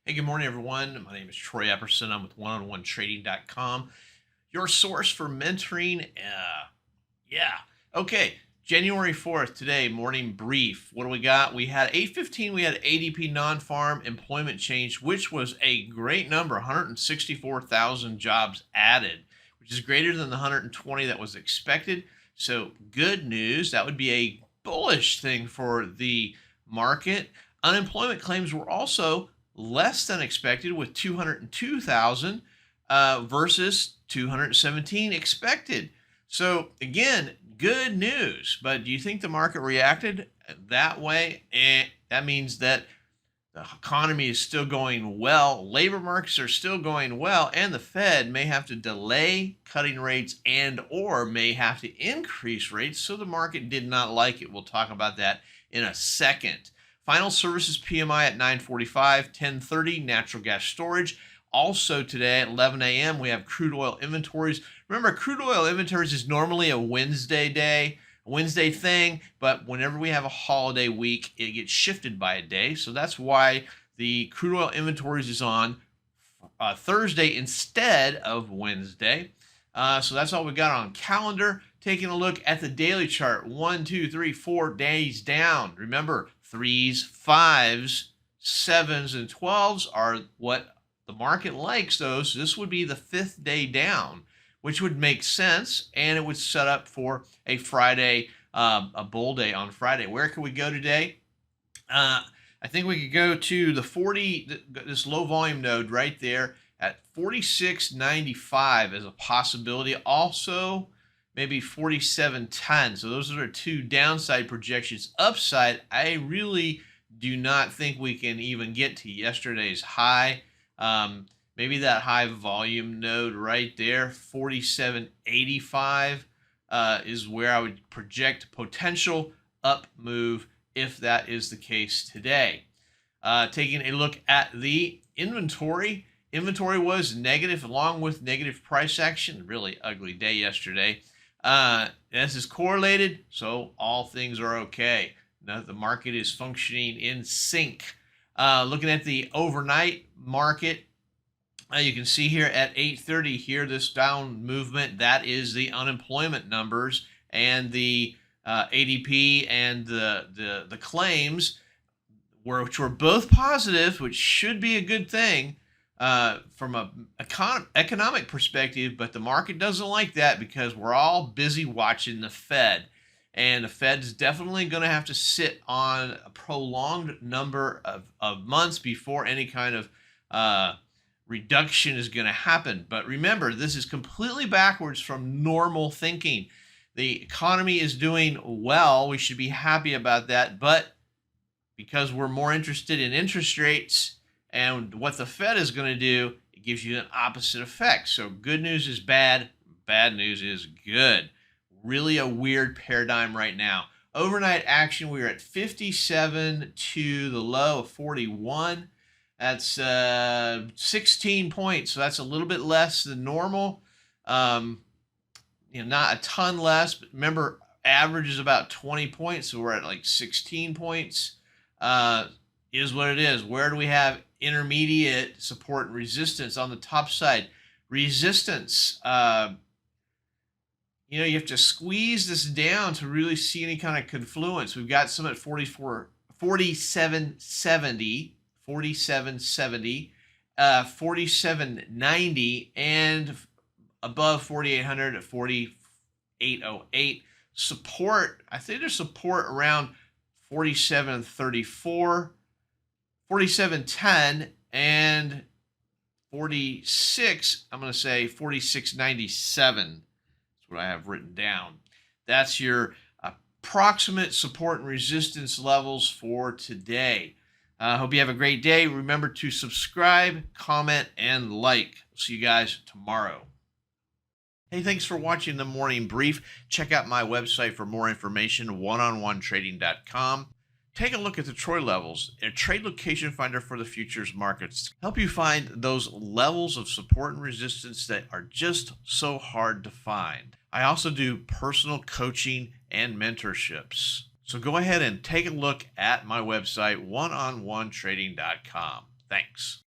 Hey, good morning, everyone. My name is Troy Epperson. I'm with oneononetrading.com, your source for mentoring. Yeah. Okay. January 4th, today, morning brief. What do we got? We had 8:15, we had ADP non-farm employment change, which was a great number, 164,000 jobs added, which is greater than the 120 that was expected. So, good news. That would be a bullish thing for the market. Unemployment claims were also less than expected with 202,000 versus 217 expected. So again, good news. But do you think the market reacted that way? That means that the economy is still going well, labor markets are still going well, and the Fed may have to delay cutting rates and or may have to increase rates. So the market did not like it. We'll talk about that in a second. Final services PMI at 9:45, 10:30 natural gas storage. Also today at 11 a.m. we have crude oil inventories. Remember, crude oil inventories is normally a Wednesday thing, but whenever we have a holiday week, it gets shifted by a day. So that's why the crude oil inventories is on Thursday instead of Wednesday. So that's all we got on calendar. Taking a look at the daily chart, 1, 2, 3, 4 days down. Remember, threes, fives, sevens, and 12s are what the market likes those. So this would be the fifth day down, which would make sense, and it would set up for a Friday, a bull day on Friday. Where can we go today? I think we could go to the 40, this low volume node right there at 46.95 as a possibility. Also, maybe 47.10. So those are two downside projections. Upside, I really do not think we can even get to yesterday's high. Maybe that high volume node right there, 47.85, is where I would project potential up move if that is the case today. Taking a look at the inventory. Inventory was negative along with negative price action. Really ugly day yesterday. This is correlated, so all things are okay. Now the market is functioning in sync. Looking at the overnight market, you can see here at 8:30 here, this down movement, that is the unemployment numbers and the ADP and the claims, which were both positive, which should be a good thing from a economic perspective. But the market doesn't like that because we're all busy watching the Fed. And the Fed's definitely going to have to sit on a prolonged number of months before any kind of reduction is going to happen. But remember, this is completely backwards from normal thinking. The economy is doing well. We should be happy about that. But because we're more interested in interest rates and what the Fed is going to do, it gives you an opposite effect. So good news is bad. Bad news is good. Really a weird paradigm right now. Overnight action, we are at 57 to the low of 41. That's 16 points. So that's a little bit less than normal. Not a ton less, but remember, average is about 20 points. So we're at like 16 points. Is what it is. Where do we have intermediate support and resistance on the top side? Resistance, you have to squeeze this down to really see any kind of confluence. We've got some at 47.70, 47.90, and above 4,800 at 48.08. Support, I think there's support around 47.34, 47.10, and 46, I'm going to say 46.97. What I have written down. That's your approximate support and resistance levels for today. Hope you have a great day. Remember to subscribe, comment, and like. See you guys tomorrow. Hey, thanks for watching the morning brief. Check out my website for more information, oneononetrading.com. Take a look at the Troy levels, a trade location finder for the futures markets. Help you find those levels of support and resistance that are just so hard to find. I also do personal coaching and mentorships. So go ahead and take a look at my website, oneononetrading.com. Thanks.